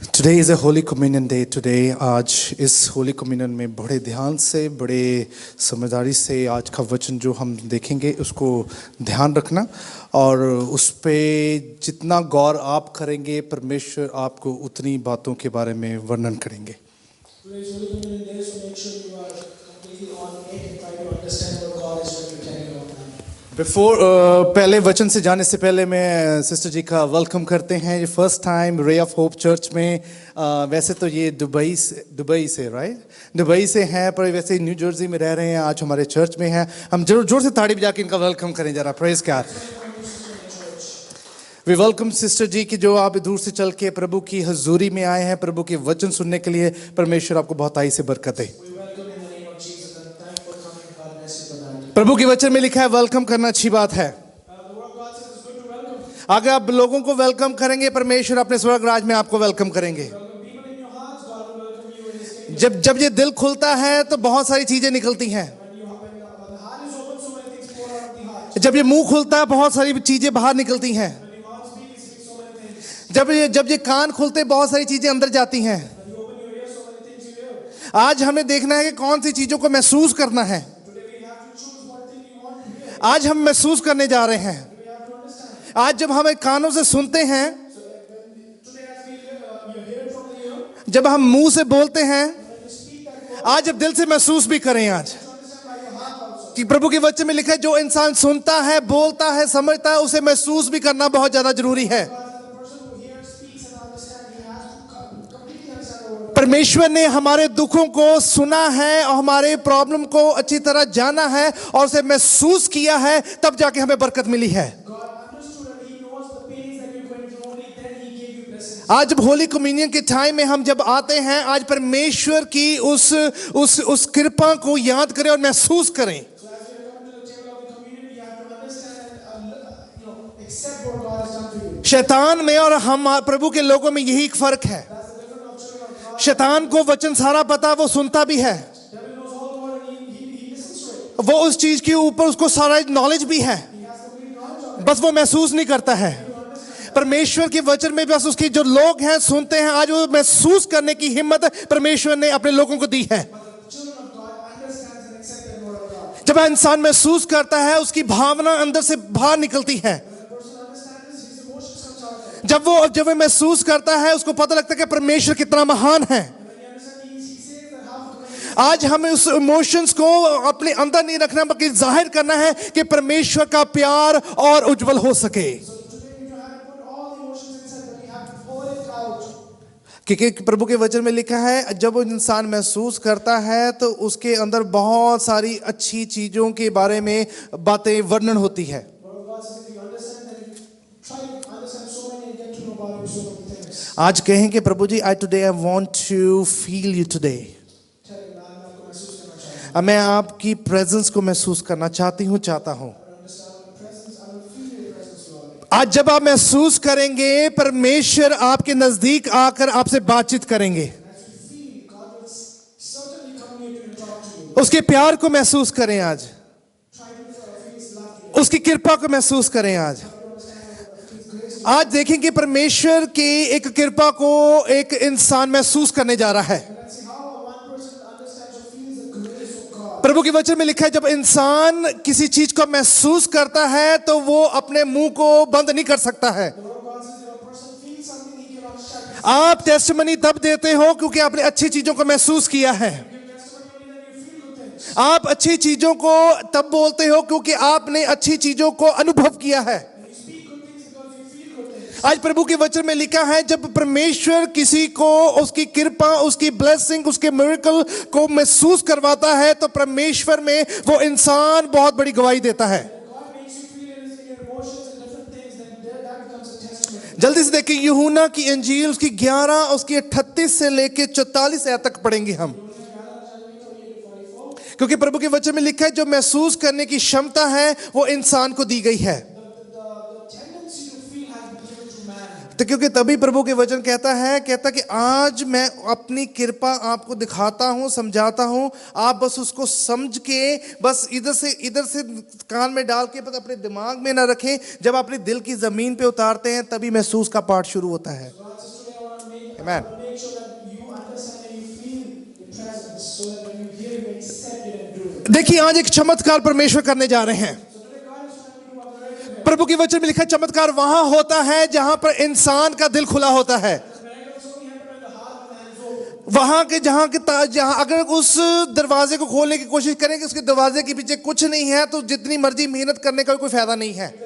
Today is a Holy Communion Day. Today आज इस Holy Communion में बड़े ध्यान से बड़े समझदारी से आज का वचन जो हम देखेंगे उसको ध्यान रखना और उस पे जितना गौर आप करेंगे परमेश्वर आपको उतनी बातों के बारे में वर्णन करेंगे. Today's Holy Communion Day, so make sure you are completely on it and try to understand what God is really telling you about. Before पहले वचन से जाने से पहले मैं सिस्टर जी का वेलकम करते हैं. ये first time ray of hope church में वैसे तो ये दुबई से राइट दुबई से हैं पर वैसे न्यू जर्सी में रह रहे हैं. आज हमारे चर्च में हैं. हम जरूर जोर से ताड़ी बजा के इनका वेलकम करें जरा. Praise God. We welcome sister ji की जो आप दूर से चल के प्रभु की हजूरी में आए हैं, प्रभु के वचन सुनने के लिए. परमेश्वर आपको बहुत आई से बरकत दे. प्रभु के वचन में लिखा है वेलकम करना अच्छी बात है. अगर आप लोगों को वेलकम करेंगे परमेश्वर अपने स्वर्ग राज में आपको वेलकम करेंगे. जब ये दिल खुलता है तो बहुत सारी चीजें निकलती हैं. जब ये मुंह खुलता है बहुत सारी चीजें बाहर निकलती हैं. जब ये कान खुलते बहुत सारी चीजें अंदर जाती हैं. आज हमें देखना है कि कौन सी चीजों को महसूस करना है. आज हम महसूस करने जा रहे हैं. आज जब हम कानों से सुनते हैं, जब हम मुंह से बोलते हैं, आज जब दिल से महसूस भी करें. आज कि प्रभु के वचन में लिखा है जो इंसान सुनता है, बोलता है, समझता है, उसे महसूस भी करना बहुत ज्यादा जरूरी है. परमेश्वर ने हमारे दुखों को सुना है और हमारे प्रॉब्लम को अच्छी तरह जाना है और उसे महसूस किया है, तब जाके हमें बरकत मिली है. आज जब होली कम्युनियन के टाइम में हम जब आते हैं, आज परमेश्वर की उस कृपा को याद करें और महसूस करें. शैतान में और हम प्रभु के लोगों में यही एक फर्क है. शैतान को वचन सारा पता, वो सुनता भी है, वो उस चीज के ऊपर उसको सारा नॉलेज भी है, बस वो महसूस नहीं करता है. परमेश्वर के वचन में बस उसके जो लोग हैं सुनते हैं. आज वो महसूस करने की हिम्मत परमेश्वर ने अपने लोगों को दी है. जब इंसान महसूस करता है उसकी भावना अंदर से बाहर निकलती है. जब वो महसूस करता है उसको पता लगता है कि परमेश्वर कितना महान है. आज हमें उस इमोशंस को अपने अंदर नहीं रखना बल्कि जाहिर करना है कि परमेश्वर का प्यार और उज्जवल हो सके. क्योंकि प्रभु के वचन में लिखा है जब वो इंसान महसूस करता है तो उसके अंदर बहुत सारी अच्छी चीजों के बारे में बातें वर्णन होती है. आज कहेंगे प्रभु जी I today I want to feel you today. मैं आपकी प्रेजेंस को महसूस करना चाहता हूं. आज जब आप महसूस करेंगे परमेश्वर आपके नजदीक आकर आपसे बातचीत करेंगे. उसके प्यार को महसूस करें. आज उसकी कृपा को महसूस करें. आज देखेंगे परमेश्वर की एक कृपा को एक इंसान महसूस करने जा रहा है. प्रभु के वचन में लिखा है जब इंसान किसी चीज को महसूस करता है तो वो अपने मुंह को बंद नहीं कर सकता है. आप टेस्टिमनी तब देते हो क्योंकि आपने अच्छी चीजों को महसूस किया है. आप अच्छी चीजों को तब बोलते हो क्योंकि आपने अच्छी चीजों को अनुभव किया है. आज प्रभु के वचन में लिखा है जब परमेश्वर किसी को उसकी कृपा, उसकी ब्लेसिंग, उसके मिरेकल को महसूस करवाता है तो परमेश्वर में वो इंसान बहुत बड़ी गवाही देता है. जल्दी से देखिए यूहन्ना की इंजील उसकी 11 उसकी 38 से लेके 44 आयत तक पढ़ेंगे हम. क्योंकि प्रभु के वचन में लिखा है जो महसूस करने की क्षमता है वो इंसान को दी गई है. तो क्योंकि तभी प्रभु के वचन कहता कि आज मैं अपनी कृपा आपको दिखाता हूँ, समझाता हूँ. आप बस उसको समझ के बस इधर से कान में डाल के बस अपने दिमाग में ना रखें. जब अपने दिल की जमीन पे उतारते हैं तभी महसूस का पाठ शुरू होता है. Amen. make sure that you understand and you feel the presence, so that when you hear, you accept it and do it. देखिए आज एक चमत्कार परमेश्वर करने जा रहे हैं। So today God is trying to do a miracle. प्रभु की वचन में लिखा है, चमत्कार वहां होता है जहां पर इंसान का दिल खुला होता है। Miracles only happen when the heart of man is open. वहां के जहां अगर उस दरवाजे को खोलने की कोशिश करें कि उसके दरवाजे के पीछे कुछ नहीं है, तो जितनी मर्जी मेहनत करने का कोई फायदा नहीं है। If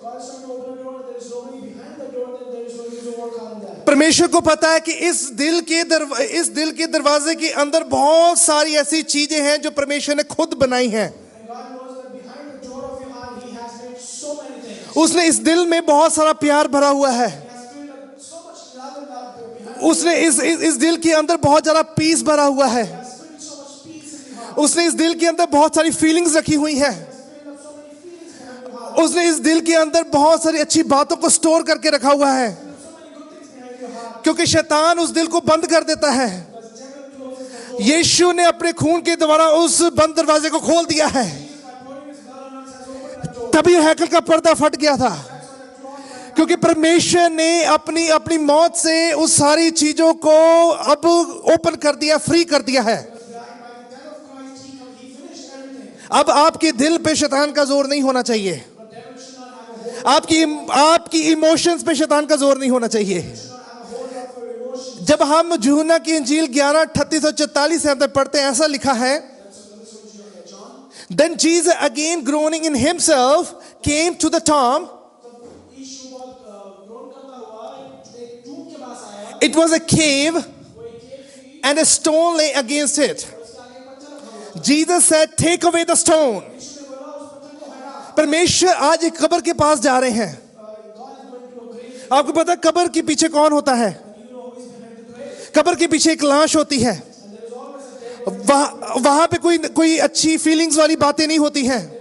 God is trying to open a door, there is nobody behind the door, then there is no use of work on that. परमेश्वर को पता है कि इस दिल के दरवाजे के अंदर बहुत सारी ऐसी चीजें हैं जो परमेश्वर ने खुद बनाई हैं। And God knows that behind the door of your heart, He has made so many things. उसने इस दिल में बहुत सारा प्यार भरा हुआ है। He has filled up so much love and love behind. उसने इस दिल के अंदर बहुत ज्यादा पीस भरा हुआ है। He has filled so much peace in your heart. उसने इस दिल के अंदर बहुत सारी फीलिंग्स रखी हुई हैं। He has filled up so many feelings behind your heart. उसने इस दिल के अंदर बहुत सारी अच्छी बातों को स्टोर करके रखा हुआ है, So many good things behind your heart. क्योंकि शैतान उस दिल को बंद कर देता है। Because the devil closes the door. यीशु ने अपने खून के द्वारा उस बंद दरवाजे को खोल दिया है, By pouring His blood on us has opened the door. तभी हैकल का पर्दा फट गया था। That's why the cloth went क्योंकि परमेश्वर ने अपनी मौत से उस सारी चीजों को अब ओपन कर दिया, फ्री कर दिया है। by the death of Christ, He finished everything. अब आपके दिल पे शैतान का जोर नहीं होना चाहिए। But devil should not have a hold. आपकी इमोशंस पे शैतान का जोर नहीं होना चाहिए। Should not have a hold of your emotions. जब हम यूहन्ना की इंजील 11:38-44 से अंदर पढ़ते हैं, ऐसा लिखा है, John, Then Jesus again groaning in himself came to the tomb. यीशु बहुत groan करता हुआ एक tomb के पास आया. It was a cave वो एक cave थी. and a stone lay against it. उसके आगे एक पत्थर रखा हुआ. Jesus said, Take away the stone. यीशु ने बोला उस पत्थर को हटा. परमेश्वर आज एक कब्र के पास जा रहे हैं। God is going to a grave. आपको पता है कब्र के पीछे कौन होता है? You know who is behind the grave. कब्र के पीछे एक लाश होती है। And there is always a dead. वहां पे कोई अच्छी फीलिंग्स वाली बातें नहीं होती हैं।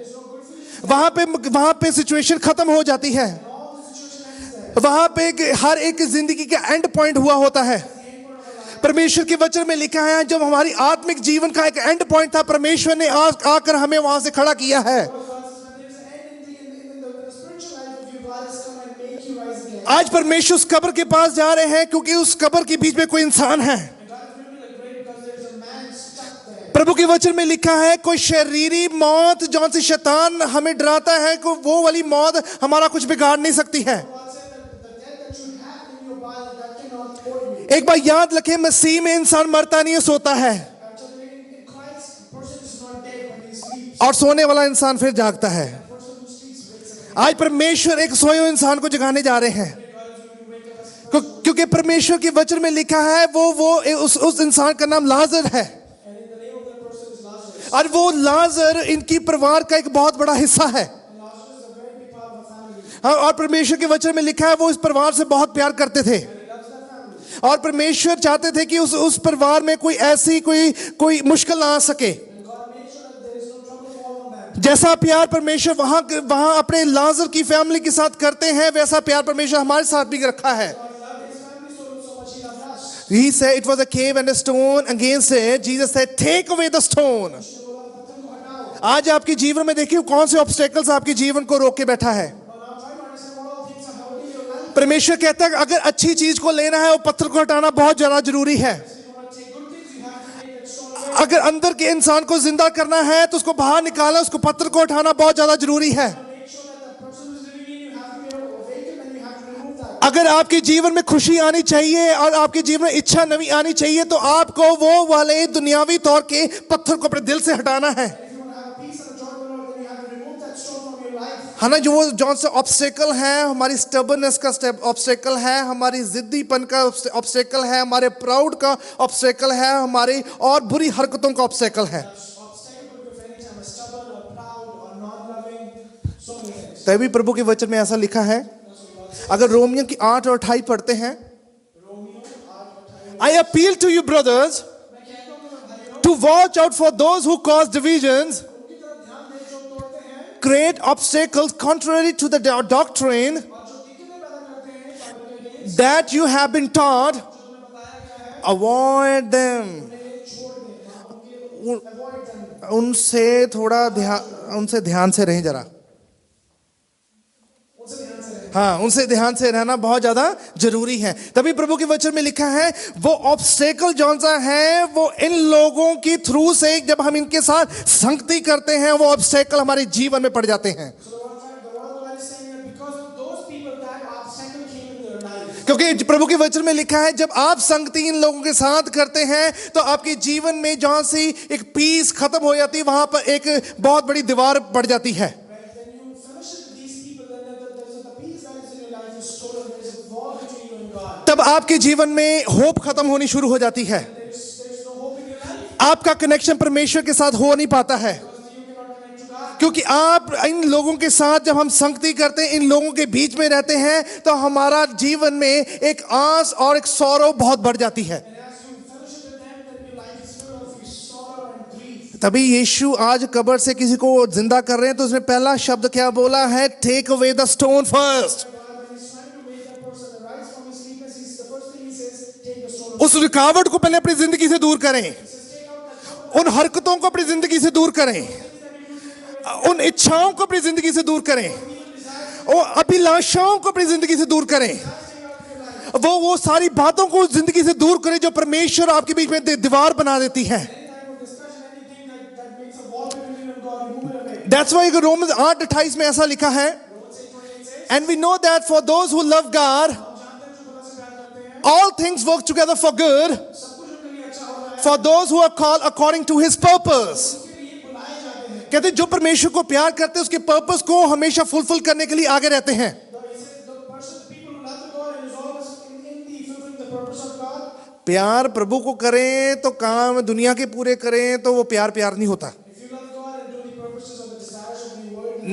वहां पे सिचुएशन खत्म हो जाती है। All the situation ends there. वहां पे हर एक जिंदगी का एंड पॉइंट हुआ होता है। परमेश्वर के वचन में लिखा है, जब हमारी आत्मिक जीवन का एक एंड पॉइंट था, परमेश्वर ने आकर हमें वहां से खड़ा किया है। आज परमेश्वर उस कब्र के पास जा रहे हैं, क्योंकि उस कब्र के बीच में कोई इंसान है। प्रभु के वचन में लिखा है, कोई शरीरी मौत जौन सी शैतान हमें डराता है, को वो वाली मौत हमारा कुछ बिगाड़ नहीं सकती है। एक बार याद रखें, मसीह में इंसान मरता नहीं है, सोता है, और सोने वाला इंसान फिर जागता है। आज परमेश्वर एक सोए हुए इंसान को जगाने जा रहे हैं, क्योंकि परमेश्वर के वचन में लिखा है वो उस इंसान का नाम लाजर है, और वो लाजर इनकी परिवार का एक बहुत बड़ा हिस्सा है। हाँ, और परमेश्वर के वचन में लिखा है वो इस परिवार से बहुत प्यार करते थे, और परमेश्वर चाहते थे कि उस परिवार में कोई मुश्किल ना आ सके। जैसा प्यार परमेश्वर वहां अपने लाजर की फैमिली के साथ करते हैं, वैसा प्यार परमेश्वर हमारे साथ भी रखा है। He said it was a cave and a stone against it. Jesus said, Take away the stone. आज आपके जीवन में देखिए कौन से ऑब्स्टेकल्स आपके जीवन को रोक के बैठा है। परमेश्वर कहता है अगर अच्छी चीज को लेना है, वो पत्थर को हटाना बहुत ज्यादा जरूरी है। अगर अंदर के इंसान को जिंदा करना है तो उसको बाहर निकालना, उसको पत्थर को हटाना बहुत ज्यादा जरूरी है। अगर आपके जीवन में खुशी आनी चाहिए और आपके जीवन में इच्छा नवी आनी चाहिए, तो आपको वो वाले दुनियावी तौर के पत्थर को अपने दिल से हटाना है। है ना, जो वो जौन से ऑब्स्टेकल है, हमारी स्टबर्ननेस का ऑब्स्टेकल है, हमारी जिद्दीपन का ऑब्स्टेकल है, हमारे प्राउड का ऑब्स्टेकल है, हमारी और बुरी हरकतों का ऑब्स्टेकल है। तभी प्रभु के वचन में ऐसा लिखा है, अगर रोमियो की 8 और 28 पढ़ते हैं, I appeal to you brothers to watch out for those who cause divisions, create obstacles contrary to the doctrine that you have been taught. Avoid them. उनसे ध्यान से रहें जरा। हाँ, उनसे ध्यान से रहना बहुत ज्यादा जरूरी है। तभी प्रभु के वचन में लिखा है वो ऑब्स्टेकल जौन सा है वो इन लोगों की थ्रू से जब हम इनके साथ संगति करते हैं वो ऑब्स्टेकल हमारे जीवन में पड़ जाते हैं। क्योंकि प्रभु के वचन में लिखा है जब आप संगति इन लोगों के साथ करते हैं तो आपके जीवन में जहां से एक पीस खत्म हो जाती है वहां पर एक बहुत बड़ी दीवार पड़ जाती है। तब आपके जीवन में होप खत्म होनी शुरू हो जाती है। आपका कनेक्शन परमेश्वर के साथ हो नहीं पाता है क्योंकि आप इन लोगों के साथ जब हम संगति करते हैं, इन लोगों के बीच में रहते हैं तो हमारा जीवन में एक आस और एक सौरव बहुत बढ़ जाती है। तभी यीशु आज कब्र से किसी को जिंदा कर रहे हैं तो उसने पहला शब्द क्या बोला है? Take away the stone first. उस रुकावट को पहले अपनी जिंदगी से दूर करें, उन हरकतों को अपनी जिंदगी से दूर करें, उन इच्छाओं को अपनी जिंदगी से दूर करें, और अभिलाषाओं को अपनी जिंदगी से दूर करें। वो सारी बातों को जिंदगी से दूर करें जो परमेश्वर आपके बीच में दीवार बना देती है। That's why रोमन्स 8:28 में ऐसा लिखा है, and we know that for those who love God all things work together for good for those who are called according to his purpose। कहते जो परमेश्वर को प्यार करते हैं उसके पर्पस को हमेशा फुलफिल करने के लिए आगे रहते हैं। प्यार प्रभु को करें तो काम दुनिया के पूरे करें तो वो प्यार नहीं होता।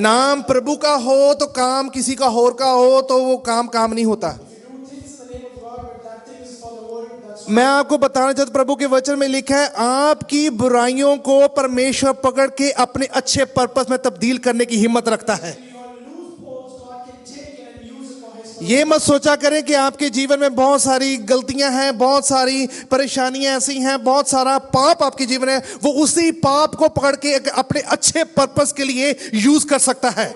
नाम प्रभु का हो तो काम किसी का और का हो तो वो काम नहीं होता। मैं आपको बताना चाहता हूं प्रभु के वचन में लिखा है आपकी बुराइयों को परमेश्वर पकड़ के अपने अच्छे पर्पस में तब्दील करने की हिम्मत रखता है। ये मत सोचा करें कि आपके जीवन में बहुत सारी गलतियां हैं, बहुत सारी परेशानियां ऐसी हैं, बहुत सारा पाप आपके जीवन है, वो उसी पाप को पकड़ के अपने अच्छे पर्पस के लिए यूज कर सकता है।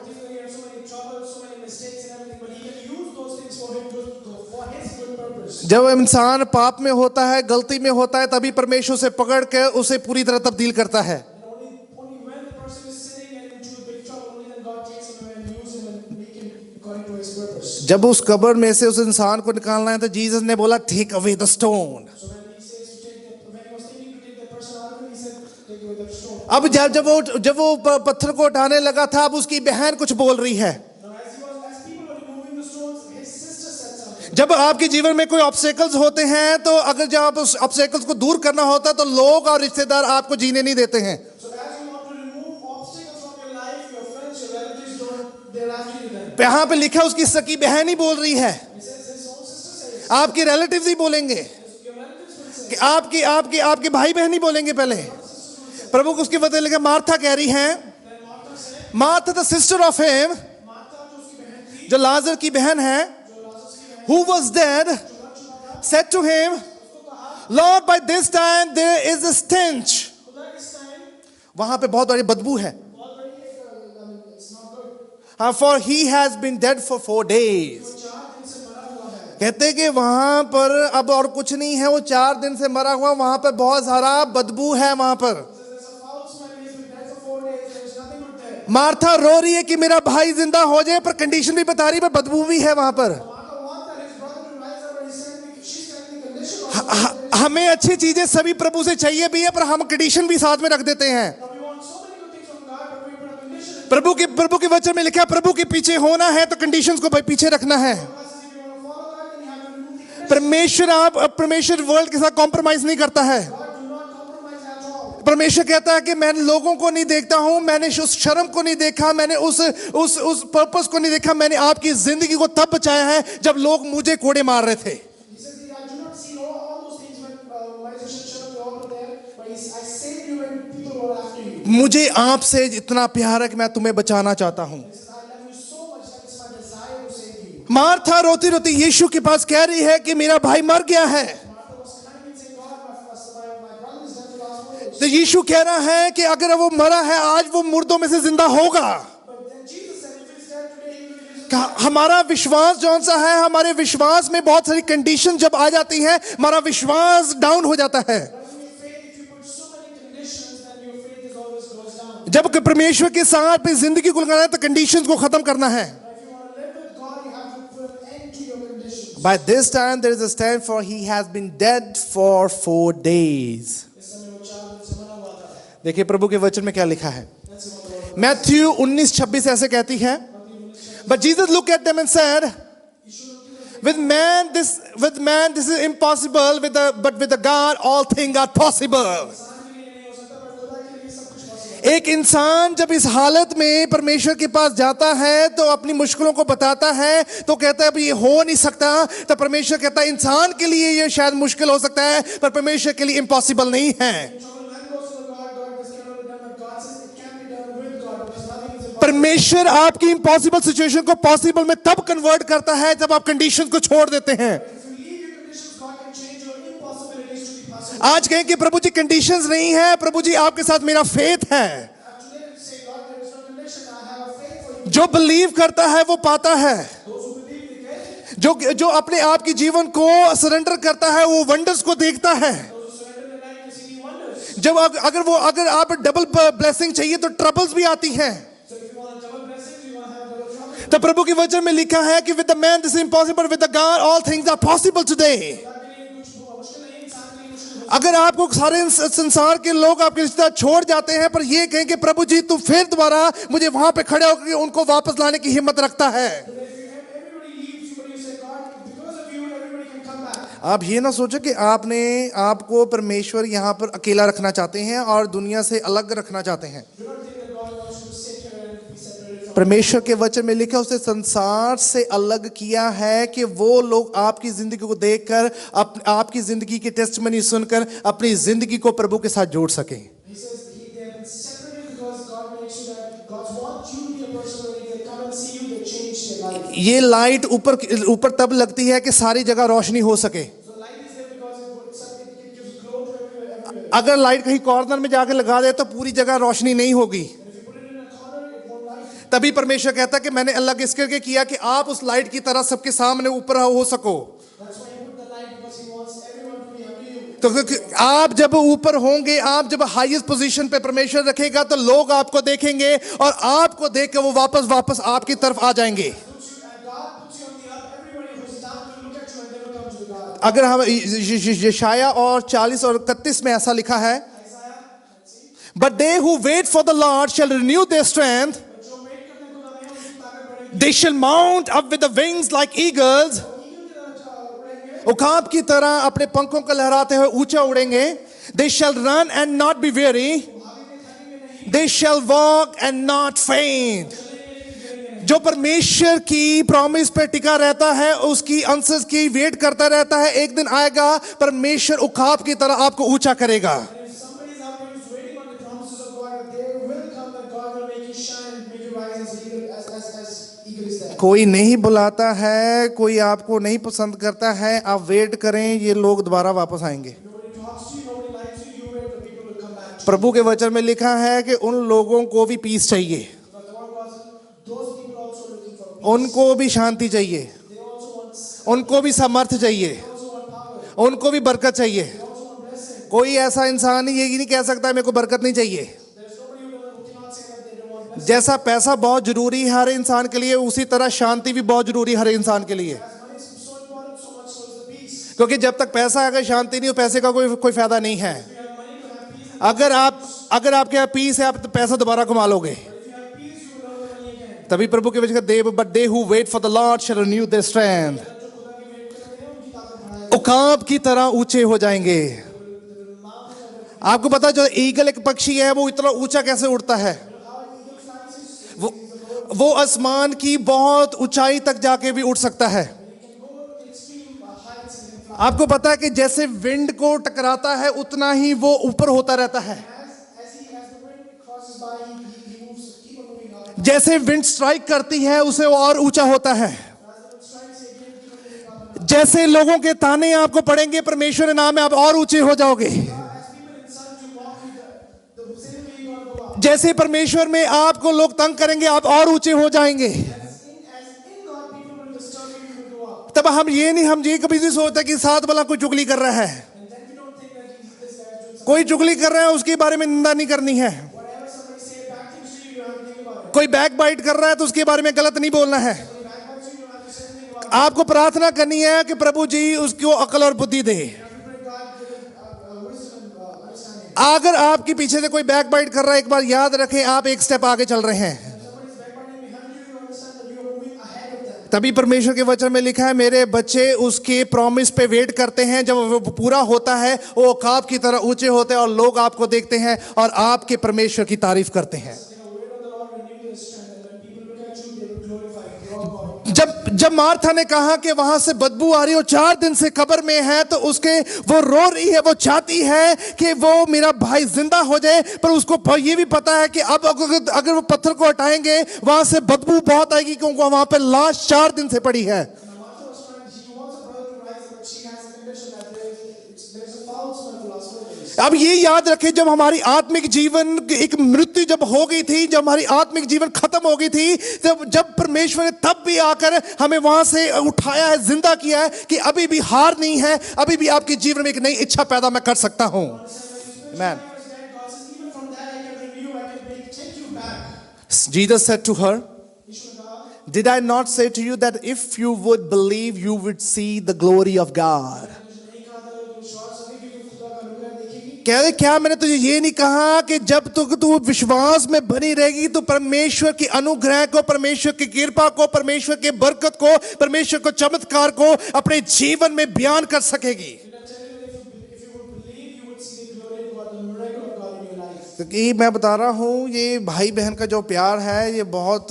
जब इंसान पाप में होता है, गलती में होता है, तभी परमेश्वर से पकड़ के उसे पूरी तरह तब्दील करता है। जब उस कब्र में से उस इंसान को निकालना है तो जीसस ने बोला टेक अवे द स्टोन। अब जब वो पत्थर को उठाने लगा था, अब उसकी बहन कुछ बोल रही है। जब आपके जीवन में कोई ऑब्स्टेकल्स होते हैं तो अगर जब आप उस ऑब्स्टेकल्स को दूर करना होता है तो लोग और रिश्तेदार आपको जीने नहीं देते हैं। यहाँ पे लिखा उसकी सकी बहन ही बोल रही है, आपके रिलेटिव्स ही बोलेंगे कि आपके भाई बहन ही बोलेंगे। पहले प्रभु को उसके बदले लिखा मार्था कह रही है, Martha the sister of him, जो लाजर की बहन है, who was dead, said to him, Lord, by this time there is a stench। वहां पे बहुत बड़ी बदबू है। For he has been dead for 4 days। कहते कि वहां पर अब और कुछ नहीं है, वो 4 दिन से मरा हुआ, वहां पर बहुत सारा बदबू है। वहां पर मार्था रो रही है कि मेरा भाई जिंदा हो जाए, पर कंडीशन भी बता रही है, पर बदबू भी है वहां पर। हमें अच्छी चीजें सभी प्रभु से चाहिए भी है, पर हम कंडीशन भी साथ में रख देते हैं। प्रभु के वचन में लिखा है प्रभु के पीछे होना है तो कंडीशंस को भाई पीछे रखना है। परमेश्वर वर्ल्ड के साथ कॉम्प्रोमाइज नहीं करता है। परमेश्वर कहता है कि मैं लोगों को नहीं देखता हूं, मैंने उस शर्म को नहीं देखा, मैंने उस पर्पस को नहीं देखा। मैंने आपकी जिंदगी को तब बचाया है जब लोग मुझे कोड़े मार रहे थे। मुझे आपसे इतना प्यार है कि मैं तुम्हें बचाना चाहता हूं। मार्था रोती रोती यीशु के पास कह रही है कि मेरा भाई मर गया है। तो यीशु कह रहा है कि अगर वो मरा है आज, वो मुर्दों में से जिंदा होगा। हमारा विश्वास जौन सा है, हमारे विश्वास में बहुत सारी कंडीशन जब आ जाती है, हमारा विश्वास डाउन हो जाता है। But in your faith, if you put so many conditions, then your faith is always goes down. जब परमेश्वर के साथ अपनी जिंदगी को लगाना है तो कंडीशंस को खत्म करना है। But if you want to live with God, you have to put an end to your conditions. By this time there is a stand, for he has been dead for 4 days. इस समय वो 4 दिन से मरा हुआ था। देखिए प्रभु के वचन में क्या लिखा है। Let's see what the Lord Matthew 19:26 ऐसे कहती है, but Jesus looked at them and said, with man this is impossible, but with the God all things are possible. एक इंसान जब इस हालत में परमेश्वर के पास जाता है तो अपनी मुश्किलों को बताता है, तो कहता है अब ये हो नहीं सकता, तो परमेश्वर कहता है इंसान के लिए ये शायद मुश्किल हो सकता है पर परमेश्वर के लिए इम्पॉसिबल नहीं है। परमेश्वर आपकी इम्पॉसिबल सिचुएशन को पॉसिबल में तब कन्वर्ट करता है जब आप कंडीशन को छोड़ देते हैं। आज कहें कि प्रभु जी कंडीशंस नहीं है, प्रभु जी आपके साथ मेरा फेथ है। जो बिलीव करता है वो पाता है, जो अपने आप की जीवन को सरेंडर करता है वो वंडर्स को देखता है। जब अगर आप डबल ब्लेसिंग चाहिए तो ट्रबल्स भी आती हैं। तो प्रभु के वचन में लिखा है कि with the man this is impossible, with the God all things are possible today. अगर आपको सारे संसार के लोग आपके रिश्तेदार छोड़ जाते हैं पर ये कहें कि प्रभु जी तू फिर दोबारा मुझे वहां पे खड़े होकर उनको वापस लाने की हिम्मत रखता है। आप ये ना सोचो कि आपको परमेश्वर यहाँ पर अकेला रखना चाहते हैं और दुनिया से अलग रखना चाहते हैं। परमेश्वर के वचन में लिखा उसने संसार से अलग किया है कि वो लोग आपकी जिंदगी को देखकर आपकी जिंदगी की टेस्टमनी सुनकर अपनी जिंदगी को प्रभु के साथ जोड़ सकें। ये लाइट ऊपर तब लगती है कि सारी जगह रोशनी हो सके। अगर लाइट कहीं कॉर्नर में जाकर लगा दे तो पूरी जगह रोशनी नहीं होगी। तभी परमेश्वर कहता है कि मैंने अलग इस करके किया कि आप उस लाइट की तरह सबके सामने ऊपर हो सको। तो आप जब ऊपर होंगे, आप जब हाईएस्ट पोजीशन पे परमेश्वर रखेगा तो लोग आपको देखेंगे और आपको देख के वो वापस आपकी तरफ आ जाएंगे। अगर हम यशाया और 40 और 31 में ऐसा लिखा है, but they who wait for the Lord shall renew their strength. They shall mount up with the wings like eagles. उकाब की तरह अपने पंखों को लहराते हुए ऊंचा उड़ेंगे। They shall run and not be weary. They shall walk and not faint. जो परमेश्वर की प्रॉमिस पे टिका रहता है, उसकी आंसर्स की वेट करता रहता है, एक दिन आएगा परमेश्वर उकाब की तरह आपको ऊंचा करेगा। कोई नहीं बुलाता है, कोई आपको नहीं पसंद करता है, आप वेट करें, ये लोग दोबारा वापस आएंगे। प्रभु के वचन में लिखा है कि उन लोगों को भी पीस चाहिए, उनको भी शांति चाहिए, उनको भी सामर्थ्य चाहिए, उनको भी बरकत चाहिए। कोई ऐसा इंसान ये नहीं कह सकता मेरे को बरकत नहीं चाहिए। जैसा पैसा बहुत जरूरी है हर इंसान के लिए, उसी तरह शांति भी बहुत जरूरी है हर इंसान के लिए। क्योंकि जब तक पैसा अगर शांति नहीं हो, पैसे का कोई फायदा नहीं है। अगर आपके यहाँ पीस है, आप तो पैसा दोबारा कमा लोगे। तभी प्रभु के वचन देव, but they who wait for the Lord shall renew their strength. उकाब की तरह ऊंचे हो जाएंगे। आपको पता जो ईगल एक पक्षी है वो इतना ऊंचा कैसे उड़ता है? वो आसमान की बहुत ऊंचाई तक जाके भी उड़ सकता है। आपको पता है कि जैसे विंड को टकराता है उतना ही वो ऊपर होता रहता है। जैसे विंड स्ट्राइक करती है उसे वो और ऊंचा होता है। जैसे लोगों के ताने आपको पड़ेंगे, परमेश्वर के नाम में आप और ऊंचे हो जाओगे। जैसे परमेश्वर में आपको लोग तंग करेंगे, आप और ऊंचे हो जाएंगे। तब हम ये कभी नहीं सोचते कि साथ वाला कोई चुगली कर रहा है, And then we don't think that this guy is doing कोई चुगली कर रहा है उसके बारे में निंदा नहीं करनी है, whatever somebody say bad things to you, you don't have to think about it. कोई बैक बाइट कर रहा है तो उसके बारे में गलत नहीं बोलना है। Somebody backbites you, you don't have to say anything about it. आपको प्रार्थना करनी है कि प्रभु जी उसको अकल और बुद्धि दे। You have to pray God give him wisdom and understanding. अगर आपके पीछे से कोई बैक बाइट कर रहा है, एक बार याद रखें आप एक स्टेप आगे चल रहे हैं। If somebody is backbiting behind you, you understand that you are moving ahead of them. तभी परमेश्वर के वचन में लिखा है, मेरे बच्चे उसके प्रॉमिस पे वेट करते हैं, जब वो पूरा होता है वो औकाब की तरह ऊंचे होते हैं और लोग आपको देखते हैं और आपके परमेश्वर की तारीफ करते हैं। Wait on the Lord, renew their strength, and when people look at you, they will glorify you. Draw God. जब मार्था ने कहा कि वहां से बदबू आ रही है, 4 दिन से कब्र में है, तो उसके वो रो रही है, वो चाहती है कि वो मेरा भाई जिंदा हो जाए, पर उसको ये भी पता है कि अब अगर वो पत्थर को हटाएंगे वहां से बदबू बहुत आएगी, क्योंकि वहां पे लाश 4 दिन से पड़ी है। Now Martha was trying, she wants her brother to rise, but she has a condition that there's a foul smell for the last 4 days. अब ये याद रखें, जब हमारी आत्मिक जीवन एक मृत्यु जब हो गई थी, जब हमारी आत्मिक जीवन खत्म हो गई थी, जब परमेश्वर ने तब भी आकर हमें वहां से उठाया है, जिंदा किया है कि अभी भी हार नहीं है, अभी भी आपके जीवन में एक नई इच्छा पैदा मैं कर सकता हूं। Amen. God says, even from that I can renew, I can take you back. Jesus said to her, यीशु ने कहा, did I not say to you that if you would believe you would see the glory of God? मुझे नहीं कहा था कि तुम विश्वास रखोगे कि तुम खुदा का अनुग्रह देखेगी। कह रहे, क्या मैंने तुझे ये नहीं कहा कि जब तू विश्वास में बनी रहेगी तो परमेश्वर की अनुग्रह को, परमेश्वर की कृपा को, परमेश्वर के बरकत को, परमेश्वर को चमत्कार को अपने जीवन में बयान कर सकेगी। If you would believe, you would see the glory of God, the miracle of God in your life. क्योंकि मैं बता रहा हूँ, ये भाई बहन का जो प्यार है ये बहुत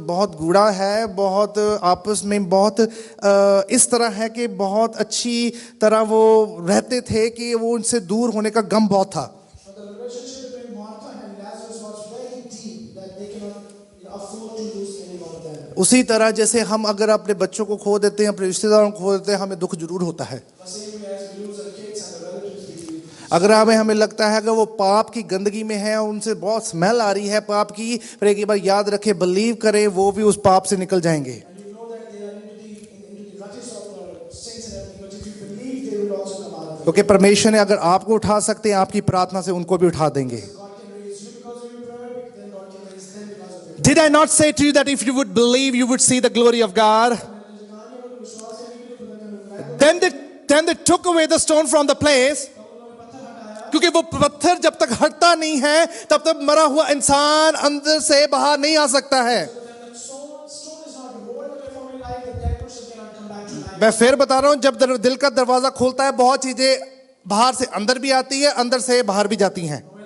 बहुत गूढ़ा है, बहुत आपस में बहुत इस तरह है कि बहुत अच्छी तरह वो रहते थे कि वो उनसे दूर होने का गम बहुत था। But the relationship between Martha and Lazarus was very deep that they cannot afford to lose any one of them. उसी तरह जैसे हम अगर अपने बच्चों को खो देते हैं, अपने रिश्तेदारों को खो देते हैं, हमें दुख जरूर होता है। The same way as we lose our kids and the relatives we lose. अगर हमें लगता है अगर वो पाप की गंदगी में है, उनसे बहुत स्मेल आ रही है पाप की, पर एक बार याद रखें, बिलीव करें वो भी उस पाप से निकल जाएंगे। And you know that they are into the ruts of the sins and everything, but if you believe, they will also come out of it. क्योंकि परमेश्वर ने अगर आपको उठा सकते हैं, आपकी प्रार्थना से उनको भी उठा देंगे। God can raise you because of your prayer, then God can raise them because of it. Did I not say to you that if you would believe you would see the glory of God? Then they took away the stone from the place. क्योंकि वो पत्थर जब तक हटता नहीं है तब तक मरा हुआ इंसान अंदर से बाहर नहीं आ सकता है। When the stone is not rolled away from your life, the dead person cannot come back to life. मैं फिर बता रहा हूं, जब दिल का दरवाजा खुलता है बहुत चीजें बाहर से अंदर भी आती है, अंदर से बाहर भी जाती हैं। When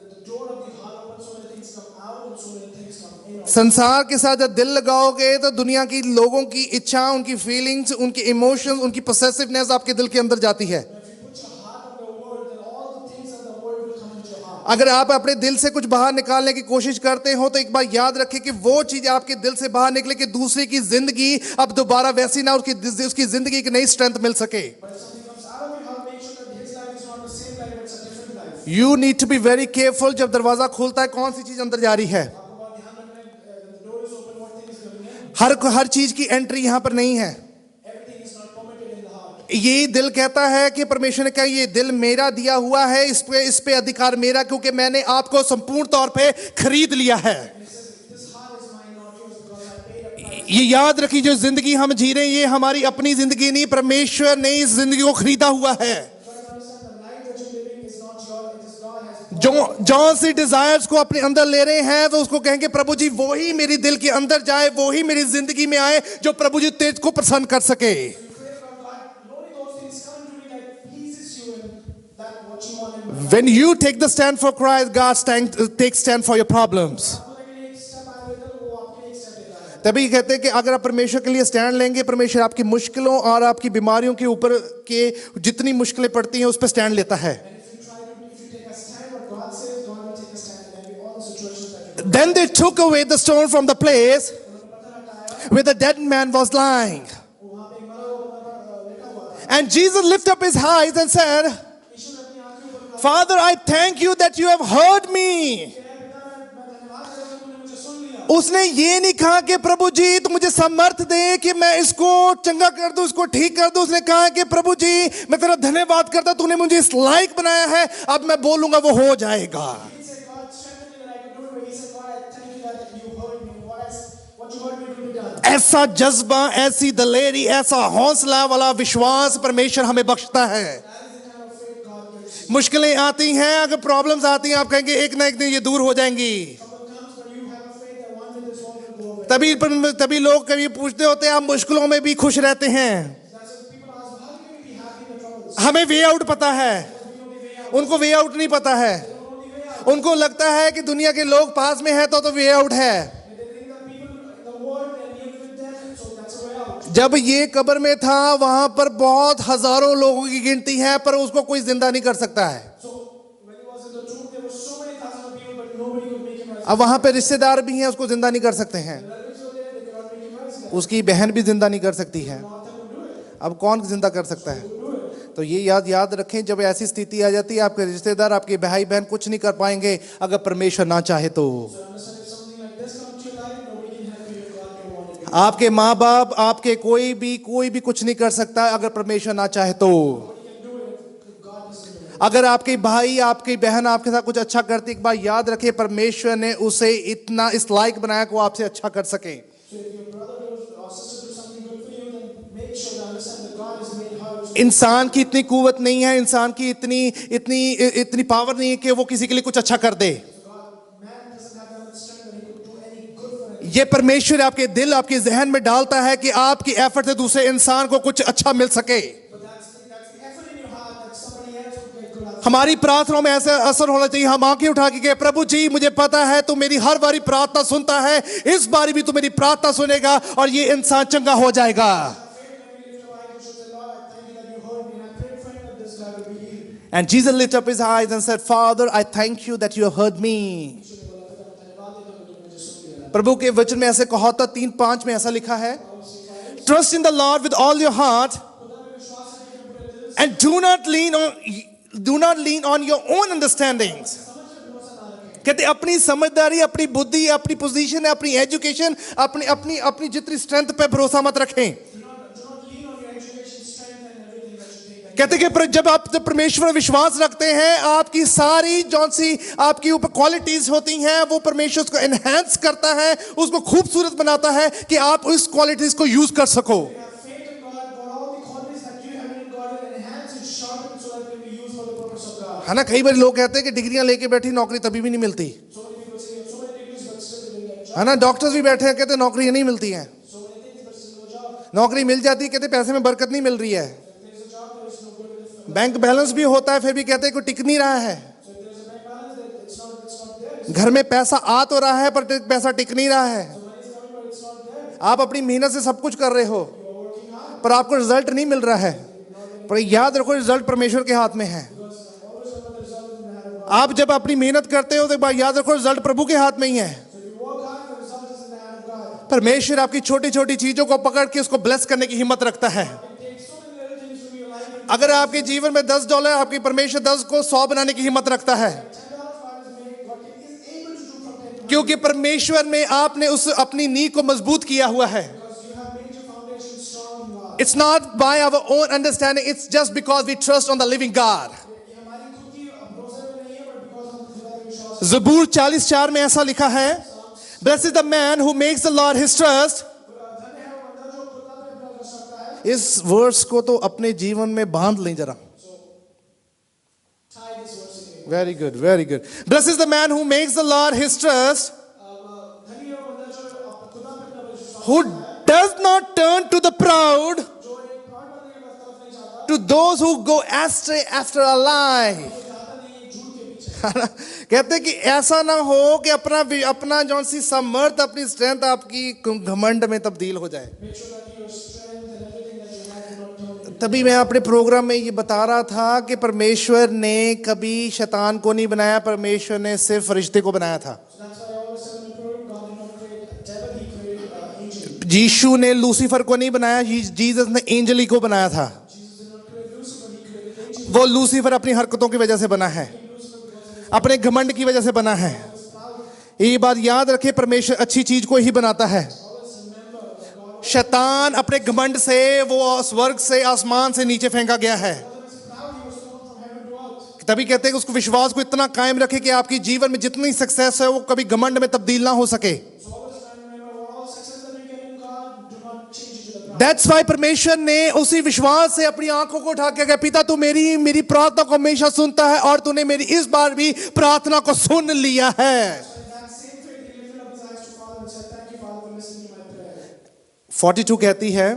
the door of the heart opens, so many things come out and so many things come in. संसार के साथ जब दिल लगाओगे तो दुनिया की लोगों की इच्छा, उनकी फीलिंग्स, उनकी इमोशंस, उनकी पोसेसिवनेस आपके दिल के अंदर जाती है। If you put your heart on the word, then all the things of the word will come into your heart. अगर आप अपने दिल से कुछ बाहर निकालने की कोशिश करते हो तो एक बार याद रखें कि वो चीज आपके दिल से बाहर निकले कि दूसरे की जिंदगी अब दोबारा वैसी ना, उसकी जिंदगी एक नई स्ट्रेंथ मिल सके। But if something comes out of your heart, make sure that his life is not the same life, it's a different life. You need to be very careful, जब दरवाजा खुलता है कौन सी चीज अंदर जा रही है। आपको बहुत ध्यान रखना है, the door is open, what thing is coming in. हर चीज की एंट्री यहाँ पर नहीं है। Everything is not permitted in the heart. ये दिल कहता है कि परमेश्वर ने कहा ये दिल मेरा दिया हुआ है, इस पे अधिकार मेरा, क्योंकि मैंने आपको संपूर्ण तौर पे खरीद लिया है। And he says, this heart is mine, not yours, because I paid a price. ये याद रखिए, जो जिंदगी हम जी रहे हैं ये हमारी अपनी जिंदगी नहीं, परमेश्वर ने इस जिंदगी को खरीदा हुआ है। You gotta understand the life that you're living is not yours, it is God has. जौन सी डिजायर्स को अपने अंदर ले रहे हैं तो उसको कहेंगे प्रभु जी वही मेरी दिल के अंदर जाए, वही मेरी जिंदगी में आए जो प्रभु जी तेज को प्रसन्न कर सके। Pray from God, only those things come to me that pleases you and that what you want in life. When you take the stand for Christ, God takes stand for your problems. आपको लेकिन एक step आगे लेकर वो आपके लिए एक step लेता है. तभी कहते हैं कि अगर आप परमेश्वर के लिए स्टैंड लेंगे, परमेश्वर आपकी मुश्किलों और आपकी बीमारियों के ऊपर के जितनी मुश्किलें पड़ती हैं उस पर स्टैंड लेता है। And if you take a stand what God says, God will take a stand in every all the situations that you Then they took away the stone from the place where the dead man was lying. वहाँ पे एक मरा हुआ बंदा लेटा हुआ था. And Jesus lifted up his eyes and said, यीशु ने अपनी आंखें ऊपर उठाई. Father, I thank you that you have heard me. पिता मैं धन्यवाद करता हूँ तूने मुझे सुन लिया. उसने ये नहीं कहा कि प्रभु जी तुम मुझे सामर्थ दे कि मैं इसको चंगा कर दूं, इसको ठीक कर दूं। उसने कहा कि प्रभु जी मैं तेरा धन्यवाद करता, तूने मुझे इस लायक बनाया है, अब मैं बोलूंगा वो हो जाएगा। He said, God strengthened me that I could do it. But he said, God, I thank you that you heard me. What you heard me will be done. ऐसा जज्बा, ऐसी दलेरी, ऐसा हौसला वाला विश्वास परमेश्वर हमें बख्शता है। That is the kind of faith God gives. मुश्किलें आती हैं, अगर प्रॉब्लम्स आती हैं, आप कहेंगे एक ना एक दिन ये दूर हो जाएंगी। Trouble comes, but you have a faith that one day this all will go away. तभी लोग कभी पूछते होते हैं आप मुश्किलों में भी खुश रहते हैं। That's when people ask, how can you be happy in the troubles? हमें वे आउट पता है, We know the way out. उनको वे आउट नहीं पता है। They don't know the way out. उनको लगता है कि दुनिया के लोग पास में है तो वे आउट है। And they think that people in the world and live with them, so that's a way out. जब ये कब्र में था वहां पर बहुत हजारों लोगों की गिनती है, पर उसको कोई जिंदा नहीं कर सकता है। So when he was in the tomb, there were so many thousands of people, but nobody could make him rise. अब वहां पे रिश्तेदार भी हैं, उसको जिंदा नहीं कर सकते हैं। Relatives were there, they could not make him rise. उसकी बहन भी जिंदा नहीं कर सकती है। Martha could do it. अब कौन जिंदा कर सकता है? तो ये याद रखें, जब ऐसी स्थिति आ जाती है आपके रिश्तेदार, आपके भाई बहन कुछ नहीं कर पाएंगे अगर परमेश्वर ना चाहे तो। So understand, if something like this comes to your life, nobody can help you if God don't want it. आपके माँ बाप, आपके कोई भी कुछ नहीं कर सकता अगर परमेश्वर ना चाहे तो। Nobody can do it if God doesn't do it. अगर आपके भाई, आपकी बहन आपके साथ कुछ अच्छा करती, एक बार याद रखिए परमेश्वर ने उसे इतना इस लायक बनाया कि वो आपसे अच्छा कर सके। So if your brother or sister do something good for you, then make sure to understand that God has made her. इंसान की इतनी कुवत नहीं है, इंसान की इतनी पावर नहीं है कि वो किसी के लिए कुछ अच्छा कर दे। Man doesn't have that much strength that he could do any good for anyone. ये परमेश्वर आपके दिल, आपके जहन में डालता है कि आपकी एफर्ट से दूसरे इंसान को कुछ अच्छा मिल सके। But that's the effort in your heart that somebody else would get good out. हमारी प्रार्थनाओं में ऐसा असर होना चाहिए, हम आंखें उठा के कहे प्रभु जी मुझे पता है तू मेरी हर बारी प्रार्थना सुनता है, इस बारी भी तू मेरी प्रार्थना सुनेगा और ये इंसान चंगा हो जाएगा। And Jesus lifted up his eyes and said, Father, I thank you that you have heard me. प्रभु के वचन में ऐसे कहा था 3:5 में ऐसा लिखा है, Trust in the Lord with all your heart and do not lean on your own understandings. कहते अपनी समझदारी, अपनी बुद्धि, अपनी पोजीशन, अपनी एजुकेशन, अपनी जितनी स्ट्रेंथ पे भरोसा मत रखें। कहते कि जब आप परमेश्वर में विश्वास रखते हैं, आपकी सारी जौन सी आपकी ऊपर क्वालिटीज होती हैं वो परमेश्वर उसको एनहांस करता है, उसको खूबसूरत बनाता है कि आप उस क्वालिटीज को यूज कर सको। है ना, कई बार लोग कहते हैं कि डिग्रियां लेके बैठी नौकरी तभी भी नहीं मिलती। है ना, डॉक्टर्स भी बैठे हैं कहते नौकरी नहीं मिलती है, नौकरी मिल जाती है कहते पैसे में बरकत नहीं मिल रही है। बैंक बैलेंस भी होता है फिर भी कहते हैं कोई टिक नहीं रहा है। घर में पैसा आ तो रहा है पर पैसा टिक नहीं रहा है। आप अपनी मेहनत से सब कुछ कर रहे हो पर आपको रिजल्ट नहीं मिल रहा है। पर याद रखो रिजल्ट परमेश्वर के हाथ में है। आप जब अपनी मेहनत करते हो तो याद रखो रिजल्ट प्रभु के हाथ में ही है। परमेश्वर आपकी छोटी छोटी चीजों को पकड़ के उसको ब्लेस करने की हिम्मत रखता है। अगर आपके जीवन में $10, आपकी परमेश्वर 10 को 100 बनाने की हिम्मत रखता है, क्योंकि परमेश्वर में आपने उस अपनी नींव को मजबूत किया हुआ है। It's not by our own understanding, it's just because we trust on the living God. ज़बूर 40:4 में ऐसा लिखा है, Blessed is the man who makes the Lord his trust. इस वर्स को तो अपने जीवन में बांध लें जरा। Very good, very good. Blessed is the man who makes the Lord his trust, who does not turn to the proud, to those who go astray after a lie. कहते कि ऐसा ना हो कि अपना जौन सी समर्थ, अपनी स्ट्रेंथ आपकी घमंड में तब्दील हो जाए। तभी मैं अपने प्रोग्राम में ये बता रहा था कि परमेश्वर ने कभी शैतान को नहीं बनाया, परमेश्वर ने सिर्फ फरिश्ते को बनाया था। यीशु ने लूसीफर को नहीं बनाया, जीसस ने एंजली को बनाया था। वो लूसीफर अपनी हरकतों की वजह से बना है, अपने घमंड की वजह से बना है। ये बात याद रखें, परमेश्वर अच्छी चीज को ही बनाता है। Always remember that God शैतान अपने घमंड से वो स्वर्ग से आसमान से नीचे फेंका गया है। was proud, he was thrown from heaven to earth. तभी कहते हैं कि उसको विश्वास को इतना कायम रखे कि आपकी जीवन में जितनी सक्सेस है वो कभी घमंड में तब्दील ना हो सके। So always remember, all success that we get in God, do not change it to the pride. That's why परमेश्वर ने उसी विश्वास से अपनी आंखों को उठा के कहा, पिता तू मेरी प्रार्थना को हमेशा सुनता है और तूने मेरी इस बार भी प्रार्थना को सुन लिया है। In that same faith, he lifted up his eyes to Father and said, "Thank you, Father, for listening to my prayer." 42 कहती है,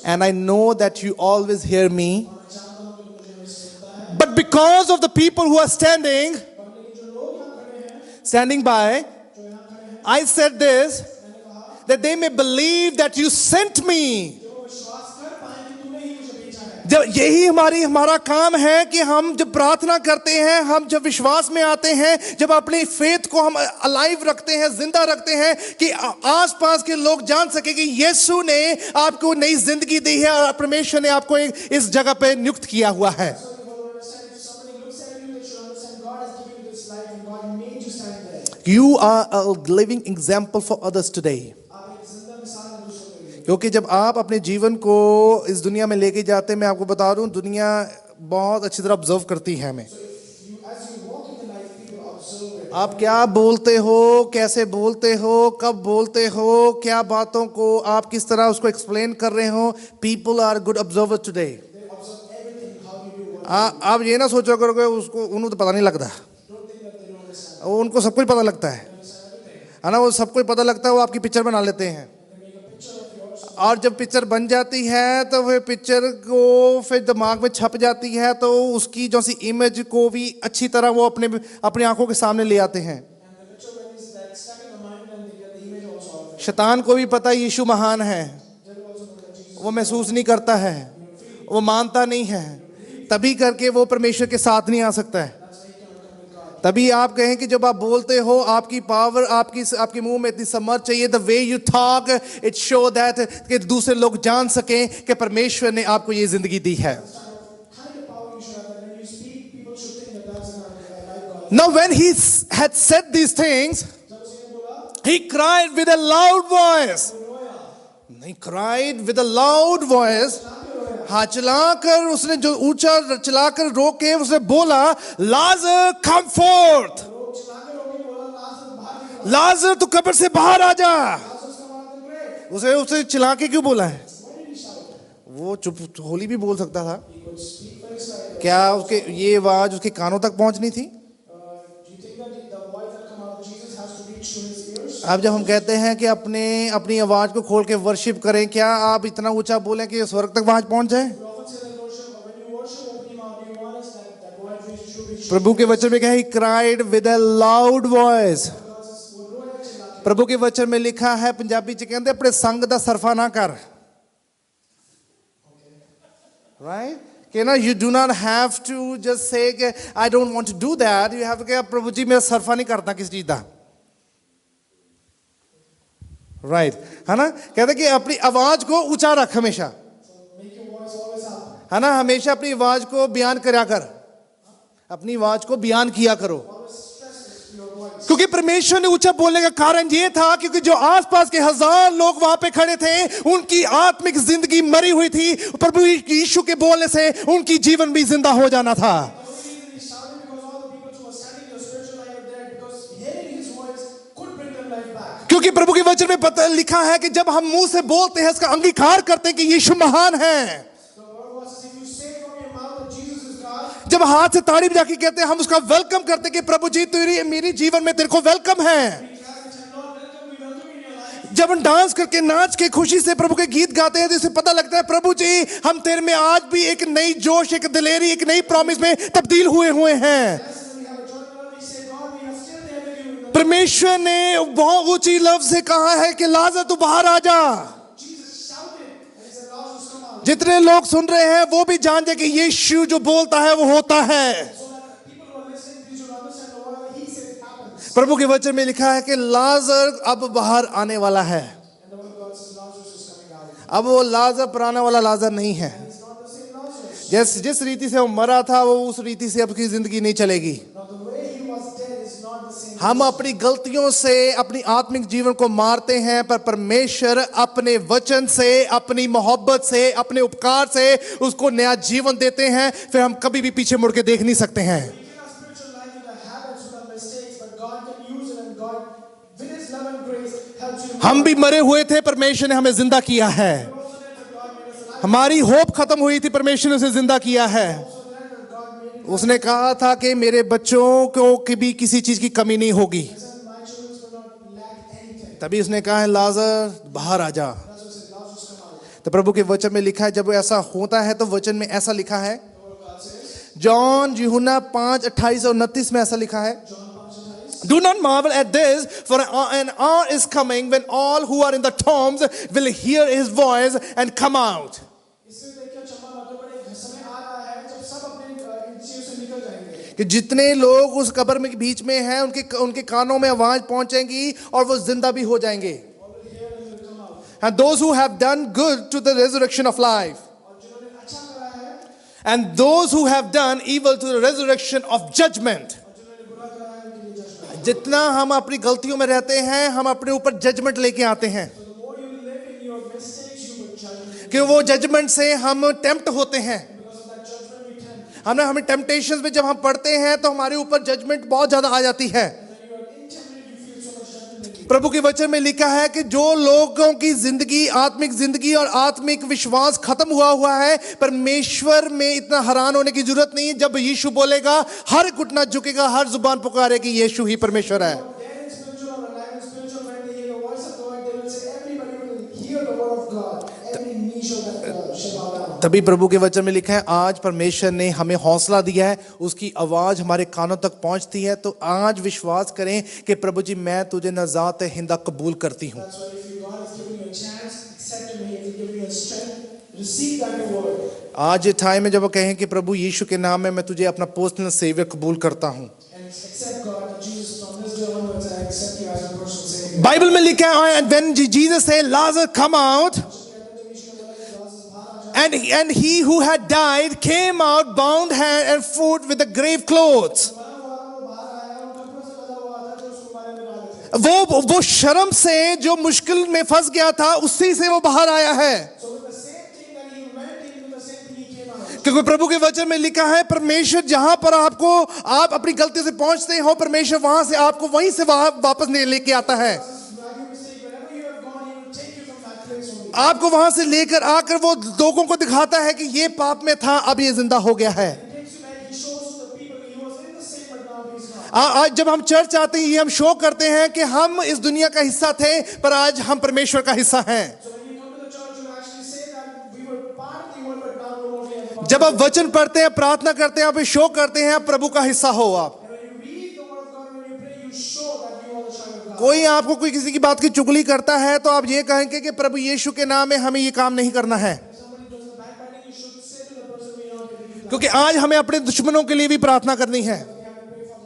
and I know that you always hear me, मैं जानता हूं कि मुझे हमेशा सुनता है, but because of the people who are standing पर लेकिन जो लोग यहाँ खड़े हैं, standing by, जो यहाँ खड़े हैं, I said this, मैंने कहा that they may believe that you sent me। जो वो विश्वास कर पाए कि तूने ही मुझे भेजा है। जब यही हमारा काम है कि हम जब प्रार्थना करते हैं, हम जब विश्वास में आते हैं, जब अपनी फेथ को हम अलाइव रखते हैं, जिंदा रखते हैं, कि आसपास के लोग जान सके कि यीशु ने आपको नई जिंदगी दी है और परमेश्वर ने आपको इस जगह पे नियुक्त किया हुआ है। So you will understand, if somebody looks at you, they should understand God has given you this life and God made you stand there. You are a living example for others today। आप एक जिंदा मिसाल हैं दूसरों के लिए। क्योंकि जब आप अपने जीवन को इस दुनिया में लेके जाते हैं, मैं आपको बता दूं, दुनिया बहुत अच्छी तरह ऑब्जर्व करती है हमें। As you walk in the life, people observe it. आप क्या बोलते हो, कैसे बोलते हो, कब बोलते हो, क्या बातों को आप किस तरह उसको एक्सप्लेन कर रहे हो। People are good observer today. They observe everything, how you do what. आप ये ना सोचो करोगे उसको, उन्हें तो पता नहीं लगता, Don't think that they don't understand. वो उनको सब कुछ पता लगता है ना, वो सब कुछ पता लगता है, वो आपकी पिक्चर बना लेते हैं। They make a picture of yours. और जब पिक्चर बन जाती है तो फिर पिक्चर को फिर दिमाग में छप जाती है, तो उसकी जो सी इमेज को भी अच्छी तरह वो अपनी आंखों के सामने ले आते हैं। And the picture when is that stuck in the mind and they get the image also of it. शैतान को भी पता है यीशु महान है, They will also know that Jesus. वो महसूस नहीं करता है, वो मानता नहीं है, तभी करके वो परमेश्वर के साथ नहीं आ सकता है। That's why he cannot come with God. तभी आप कहें कि जब आप बोलते हो, आपकी पावर, आपके मुंह में इतनी समर्थ चाहिए, the way you talk it show that, कि दूसरे लोग जान सकें कि परमेश्वर ने आपको ये जिंदगी दी है। Kind of power you should have that when you speak, people should think that that's a life God. Now when he had said these things, जब उसने बोला, he cried with a loud voice. रोया, He cried with a loud voice. हाँ, चिल्लाकर उसने, जो ऊंचा चिल्लाकर रो के उसने बोला, लाजर कम फोर्थ, लोग चिल्लाकर रोके बोला, लाजर बाहर निकल, लाजर तू कब्र से बाहर आ जा। लाजर उसका मारा तो great. उसे चिल्ला के क्यों बोला है? Why did he shout? वो चुप होली भी बोल सकता था। He could speak very silently. क्या उसके ये आवाज उसके कानों तक पहुंचनी थी? Do you think that the voice that come out of Jesus has to reach to his ears? अब जब हम कहते हैं कि अपनी आवाज को खोल के वर्शिप करें, क्या आप इतना ऊंचा बोलें कि स्वर्ग तक आवाज पहुंच जाए? We often say that worship, when you worship, open your mouth, do you want us that voice should reach? प्रभु के वचन में क्या है? He cried with a loud voice। वो रोया चिल्ला के। प्रभु के वचन में लिखा है, पंजाबी च कहते अपने संग दा सरफा ना कर। Right? कि ना, you do not have to just say कि I don't want to do that. You have to कि प्रभु जी मेरा सरफा नहीं करता किस चीज दा। Right? है ना? कहते कि अपनी आवाज को ऊंचा रख हमेशा, So make your voice always up. है ना, हमेशा अपनी आवाज को बयान करा कर, अपनी आवाज को बयान किया करो। Always stress your voice. क्योंकि परमेश्वर ने ऊंचा बोलने का कारण ये था क्योंकि जो आसपास के हजार लोग वहां पे खड़े थे, उनकी आत्मिक जिंदगी मरी हुई थी, प्रभु यीशु के बोलने से उनकी जीवन भी जिंदा हो जाना था। The only reason he shouted because all the people who were standing in the spiritual life were dead, because hearing his voice could bring them life back. क्योंकि प्रभु के वचन में पता लिखा है कि जब हम मुंह से बोलते हैं, इसका अंगीकार करते हैं कि यीशु महान है, The word was, if you say from your mouth that Jesus is God, जब हाथ से ताड़ी बजा के कहते हैं, हम उसका वेलकम करते हैं कि प्रभु जी तेरी मेरी जीवन में तेरे को वेलकम है। we say, Lord, welcome, we welcome in your life. जब हम डांस करके नाच के खुशी से प्रभु के गीत गाते हैं, तो इससे पता लगता है प्रभु जी हम तेरे में आज भी एक नई जोश, एक दिलेरी, एक नई प्रॉमिस में तब्दील हुए हैं। As we have a joy, Lord, we say, God, we are still there with you. परमेश्वर ने बहुत ऊंची लफ्ज से कहा है कि लाजर तू बाहर आ जा। Jesus shouted, and he said, Lazarus, come out. जितने लोग सुन रहे हैं वो भी जान जाए कि यीशु जो बोलता है वो होता है। So that people who are listening, they should understand that whatever he said happens. प्रभु के वचन में लिखा है कि लाजर अब बाहर आने वाला है। And the word of God says, Lazarus is coming out. अब वो लाजर पुराना वाला लाजर नहीं है। It's not the same Lazarus. जिस रीति से वो मरा था, वो उस रीति से अब की जिंदगी नहीं चलेगी। Now, the way he was dead is not the same हम अपनी गलतियों से अपनी आत्मिक जीवन को मारते हैं, पर परमेश्वर अपने वचन से, अपनी मोहब्बत से, अपने उपकार से उसको नया जीवन देते हैं। फिर हम कभी भी पीछे मुड़ के देख नहीं सकते हैं। We can have spiritual life with our habits, with our mistakes, but God can use it, and God, with His love and grace, helps you. हम भी मरे हुए थे, परमेश्वर ने हमें जिंदा किया है। Also then, that God made us alive. हमारी होप खत्म हुई थी, परमेश्वर ने उसे जिंदा किया है। Also then, that God made it. उसने कहा था कि मेरे बच्चों को भी किसी चीज की कमी नहीं होगी। He said, "My children will not lack anything." तभी उसने कहा है, लाजर बाहर आ जा। That's what he said. Lazarus, come out. तो प्रभु के वचन में लिखा है, जब ऐसा होता है तो वचन में ऐसा लिखा है, The word of God says, John यूहन्ना 5:28 और 29 में ऐसा लिखा है, John 5:28. Do not marvel at this, for an hour is coming when all who are in the tombs will hear his voice and come out. इससे देखिए चंबा मत बड़े समय आ रहा है जब सब अपने इन चीजों से निकल जाएंगे। कि जितने लोग उस कब्र में बीच में हैं, उनके कानों में आवाज पहुंचेगी और वो जिंदा भी हो जाएंगे। All will hear and will come out. And those who have done good to the resurrection of life, और जिन्होंने अच्छा करा है and those who have done evil to the resurrection of judgment. और जिन्होंने बुरा करा है उनके लिए जजमेंट। जितना हम अपनी गलतियों में रहते हैं, हम अपने ऊपर जजमेंट लेके आते हैं, So the more you live in your mistakes, you will judge. कि वो जजमेंट से हम टेम्प्ट होते हैं। Because of that judgment, we tempt. हमें टेम्पटेशंस में जब हम पढ़ते हैं तो हमारे ऊपर जजमेंट बहुत ज्यादा आ जाती है। When you are intimidated, you feel so much judgment. प्रभु के वचन में लिखा है कि जो लोगों की जिंदगी, आत्मिक जिंदगी और आत्मिक विश्वास खत्म हुआ है, परमेश्वर में इतना हैरान होने की जरूरत नहीं है। जब यीशु बोलेगा, हर घुटना झुकेगा, हर जुबान पुकारे कि यीशु ही परमेश्वर है। Dead in spiritual or alive in spiritual, when they hear the voice of God, they will say, everybody will hear the word of God. Every knee shall bow down. तभी प्रभु के वचन में लिखा है, आज परमेश्वर ने हमें हौसला दिया है, उसकी आवाज हमारे कानों तक पहुंचती है। तो आज विश्वास करें कि प्रभु जी, मैं तुझे नजात हिंदा कबूल करती हूँ। That's why if God has given you a chance, accept Him. If He given you a strength, receive that reward. आज ये टाइम है जब वो कहें कि प्रभु यीशु के नाम में मैं तुझे अपना पर्सनल सेवियर कबूल करता हूँ। And accept God, Jesus, from this day onwards, I accept you as a personal Savior. Bible में लिखा है, when Jesus said, Lazarus come out, and he who had died came out bound hand and foot with the grave clothes. वो शर्म से जो मुश्किल में फंस गया था, उसी से वो बाहर आया है। So with the same thing that he went in, with the same thing he came out. क्योंकि प्रभु के वचन में लिखा है, परमेश्वर जहां पर आप अपनी गलती से पहुंचते हो, परमेश्वर वहां से आपको वहीं से वापस लेके आता है। Wherever you have gone, He will take you from that place only. आपको वहां से लेकर आकर वो लोगों को दिखाता है कि ये पाप में था, अब ये जिंदा हो गया है। He takes you back, He shows to the people He was in the same, but now He is not. आज जब हम चर्च आते हैं, ये हम शो करते हैं कि हम इस दुनिया का हिस्सा थे, पर आज हम परमेश्वर का हिस्सा हैं। So when you come to the church, you actually say that we were part of the world, but now no longer are part. जब आप वचन पढ़ते हैं, प्रार्थना करते हैं, आप शो करते हैं, आप प्रभु का हिस्सा हो। आप And when you read the word of God, when you pray, you show that you are the child of God. कोई आपको कोई किसी की बात की चुगली करता है तो आप ये कहेंगे कि प्रभु यीशु के नाम में हमें ये काम नहीं करना है। If somebody does the backbiting, you should say to the person, we are not going to do that. क्योंकि आज हमें अपने दुश्मनों के लिए भी प्रार्थना करनी है, We have to pray for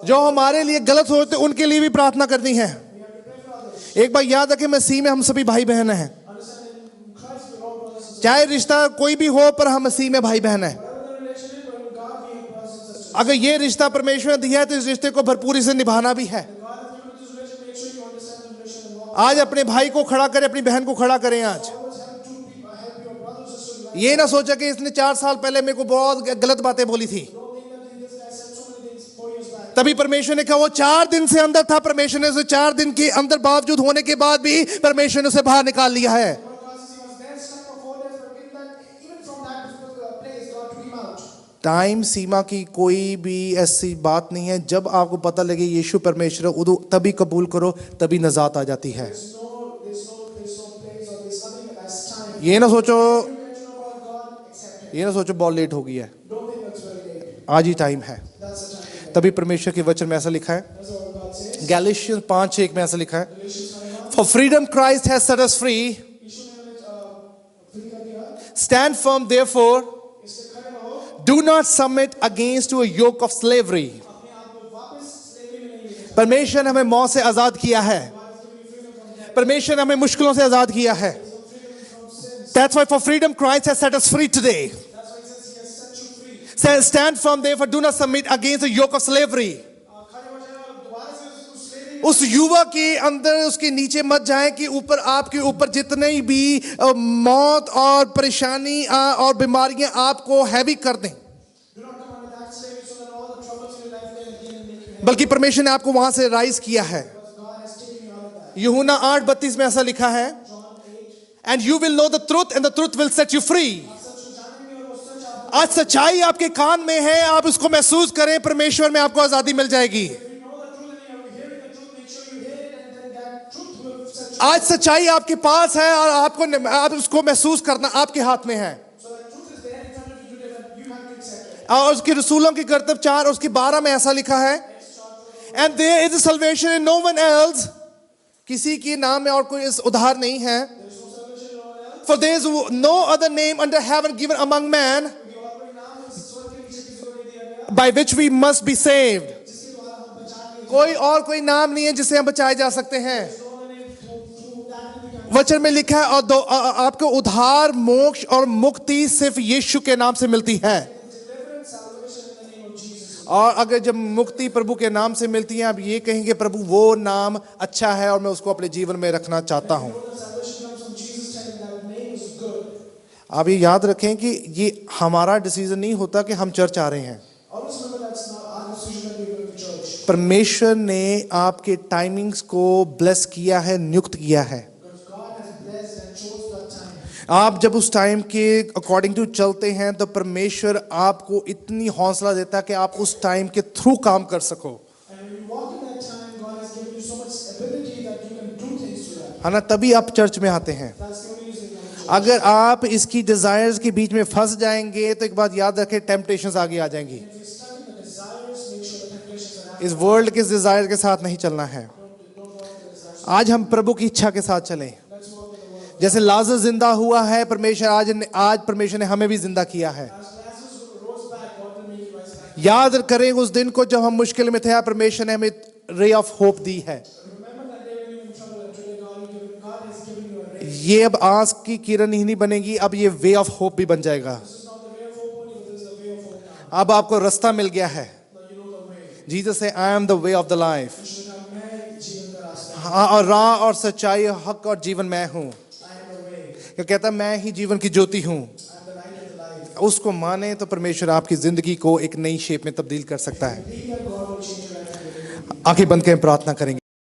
the जो हमारे लिए गलत होते उनके लिए भी प्रार्थना करनी है। we have to pray for others. एक बार याद रखें, मसीह में हम सभी भाई बहन हैं। Understand that in Christ we are all brothers and sisters. चाहे रिश्ता कोई भी हो, पर हम मसीह में भाई बहन हैं। Whatever the relationship, but in God we are brothers and sisters. अगर ये रिश्ता परमेश्वर ने दिया है तो इस रिश्ते को भरपूरी से निभाना भी है। God has given you this relation, make sure you understand the relation and walk. आज अपने भाई को खड़ा करें, अपनी बहन को खड़ा करें। आज Always help two people, help your brothers and sisters. ये ना सोचा कि इसने 4 साल पहले मेरे को बहुत गलत बातें बोली थी, Don't think that this guy said so many things 4 years back. तभी परमेश्वर ने कहा वो 4 दिन से अंदर था, परमेश्वर ने उसे 4 दिन के अंदर बावजूद होने के बाद भी परमेश्वर ने उसे बाहर निकाल लिया है। Because he was there stuck for 4 days, but in that, even from that place, God took him out. Time सीमा की कोई भी ऐसी बात नहीं है। जब आपको पता लगे यीशु परमेश्वर है, उदो तभी कबूल करो, तभी नजात आ जाती है। There's no place or there's nothing as time. ये ना सोचो, You get to know about God, accept Him. ये ना सोचो बहुत लेट हो गई है, Don't think that's very late. आज ही टाइम है। That's the time. तभी परमेश्वर के वचन में ऐसा लिखा है, That's what God says. Galatians 5:1 में ऐसा लिखा है, Galatians 5:1. For freedom Christ has set us free. यीशु ने हमें free कर दिया. Stand firm therefore, इससे खड़े रहो. do not submit against to a yoke of slavery. अपने आप को वापस slavery में नहीं लेके परमेश्वर ने हमें मौत से आजाद किया है, परमेश्वर ने हमें मुश्किलों से आजाद किया है। That's why for freedom Christ has set us free today. That's why He says He has set you free. Stand firm therefore, do not submit against the yoke of slavery. खड़े हो जाओ और दोबारा से उस युवा के अंदर उसके नीचे मत जाएं कि ऊपर आपके ऊपर जितने भी मौत और परेशानी और बीमारियां आपको हैवी कर दें, Do not come under that slavery so that all the troubles in your life can again make you heavy. बल्कि परमेश्वर ने आपको वहां से राइज किया है। Because God has taken you out of that. यूहन्ना 8:32 में ऐसा लिखा है, John 8. And you will know the truth and the truth will set you free. आप सच को जानेंगे और वो सच आपको. आज सच्चाई आपके कान में है, आप उसको महसूस करें, परमेश्वर में आपको आजादी मिल जाएगी। If you know the truth and you are hearing the truth, make sure you hear it, and then that truth will set you. आज सच्चाई आपके पास है और आप उसको महसूस करना आपके हाथ में है। So the truth is there in front of you today, but you have to accept it. और उसके रसूलों की करतब 4 और उसकी 12 में ऐसा लिखा है, and there is salvation in no one else, किसी के नाम में और कोई उद्धार नहीं है। For there is no other name under heaven given among man क्योंकि और कोई नाम इस स्वर्ग के नीचे किसी को नहीं दिया गया by which we must be saved. जिसके द्वारा हम बचा लिए कोई और कोई नाम नहीं है जिससे हम बचाए जा सकते हैं। वचन में लिखा है, और आपको उद्धार, मोक्ष और मुक्ति सिर्फ यीशु के नाम से मिलती है। deliverance, salvation in the name of Jesus. और अगर जब मुक्ति प्रभु के नाम से मिलती है, आप ये कहेंगे प्रभु वो नाम अच्छा है और मैं उसको अपने जीवन में रखना चाहता हूँ। When salvation comes from Jesus, telling that name is good. आप ये याद रखें कि ये हमारा डिसीजन नहीं होता कि हम चर्च आ रहे हैं। Always remember that's not our decision that we go to church. परमेश्वर ने आपके टाइमिंग्स को ब्लेस किया है, नियुक्त किया है। Because God has blessed and chose that time. आप जब उस टाइम के अकॉर्डिंग टू चलते हैं तो परमेश्वर आपको इतनी हौसला देता है कि आप उस टाइम के थ्रू काम कर सको, And when you walk in that time, God has given you so much ability that you can do things through that. है ना। तभी आप चर्च में आते हैं। That's the only reason you come to church. अगर आप इसकी डिजायर्स के बीच में फंस जाएंगे तो एक बात याद रखें, टेम्पटेशंस आगे आ जाएंगी। If you're stuck in the desires, make sure the temptations are इस वर्ल्ड के डिजायर के साथ नहीं चलना है। Don't walk in the desires. आज हम प्रभु की इच्छा के साथ चलें। Let's walk in the word. जैसे लाजर जिंदा हुआ है, परमेश्वर आज परमेश्वर ने हमें भी जिंदा किया है। As Lazarus rose back, God will make you rise back. याद करें उस दिन को जब हम मुश्किल में थे, परमेश्वर ने हमें रे ऑफ होप दी है। Remember that day when you were in trouble, and today God has given you a ray. ये अब आस की किरण ही नहीं बनेगी, अब ये वे ऑफ होप भी बन जाएगा। This is not the way of hope only, but this is the way of hope now. अब आपको रास्ता मिल गया है। Now you know the way. Jesus से I am the way of the life. You should have मैं जीवन का रास्ता. हाँ, और राह और सच्चाई, हक और जीवन मैं हूँ। I am the way. क्या कहता मैं ही जीवन की ज्योति हूँ। I am the light of the life. उसको माने तो परमेश्वर आपकी जिंदगी को एक नई शेप में तब्दील कर सकता है। Believe that God will change your life. आंखें बंद करें, प्रार्थना करेंगे।